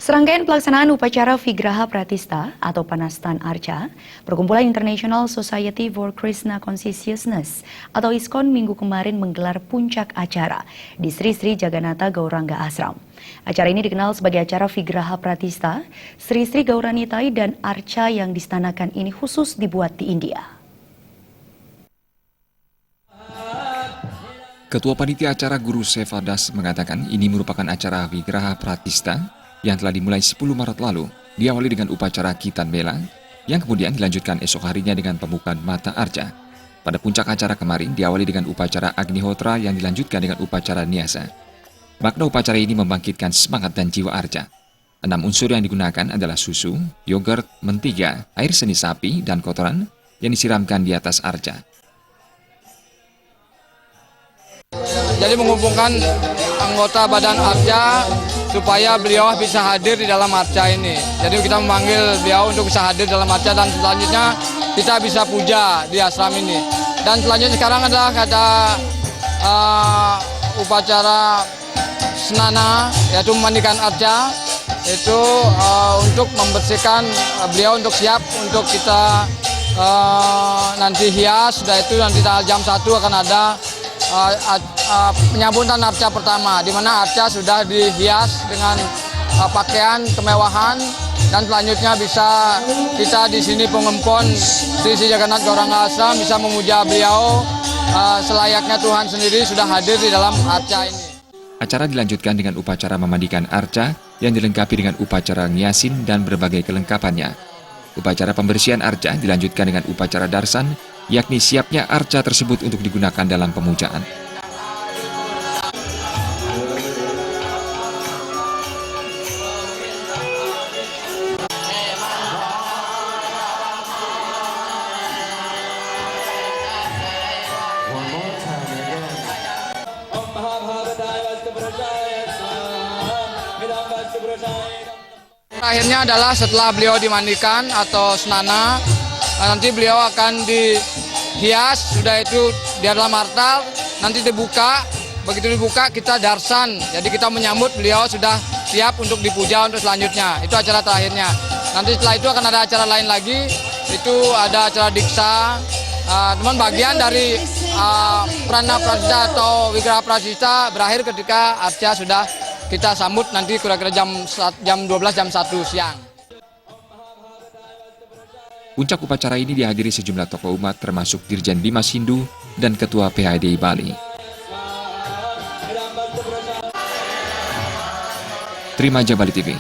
Serangkaian pelaksanaan upacara Vigraha Pratistha atau Panastan Arca, Perkumpulan International Society for Krishna Consciousness atau ISKCON minggu kemarin menggelar puncak acara di Sri Sri Jagannatha Gauranga Ashram. Acara ini dikenal sebagai acara Vigraha Pratistha, Sri Sri Gauranitai dan Arca yang distanakan ini khusus dibuat di India. Ketua Panitia Acara Guru Sevadas mengatakan ini merupakan acara Vigraha Pratistha yang telah dimulai 10 Maret lalu, diawali dengan upacara Kitan Mela, yang kemudian dilanjutkan esok harinya dengan pembukaan Mata Arca. Pada puncak acara kemarin diawali dengan upacara Agnihotra yang dilanjutkan dengan upacara Nyasa. Makna upacara ini membangkitkan semangat dan jiwa arca. 6 unsur yang digunakan adalah susu, yogurt, mentega, air seni sapi, dan kotoran yang disiramkan di atas arca. Jadi menghubungkan anggota badan arca supaya beliau bisa hadir di dalam arca ini. Jadi kita memanggil beliau untuk bisa hadir dalam arca dan selanjutnya kita bisa puja di ashram ini. Dan selanjutnya sekarang adalah upacara snana, yaitu memandikan arca, itu untuk membersihkan beliau untuk siap untuk kita nanti hias. Sudah itu nanti jam 1 akan ada penyambutan arca pertama, di mana arca sudah dihias dengan pakaian kemewahan, dan selanjutnya bisa kita di sini pengempon Sri Sri Jagannatha Gauranga Ashram bisa memuja beliau selayaknya Tuhan sendiri sudah hadir di dalam arca ini. Acara dilanjutkan dengan upacara memandikan arca yang dilengkapi dengan upacara nyasin dan berbagai kelengkapannya. Upacara pembersihan arca dilanjutkan dengan upacara darsan, yakni siapnya arca tersebut untuk digunakan dalam pemujaan. Akhirnya adalah setelah beliau dimandikan atau snana, nanti beliau akan dihias, sudah itu di dalam artal, nanti dibuka, begitu dibuka kita darsan, jadi kita menyambut beliau sudah siap untuk dipuja untuk selanjutnya. Itu acara terakhirnya. Nanti setelah itu akan ada acara lain lagi, itu ada acara diksa. Teman bagian dari Prana Pratistha atau Vigraha Pratistha berakhir ketika arca sudah kita sambut nanti kira-kira jam 12 jam 1 siang. Puncak upacara ini dihadiri sejumlah tokoh umat termasuk Dirjen Bimas Hindu dan Ketua PHDI Bali. Terima Bali TV.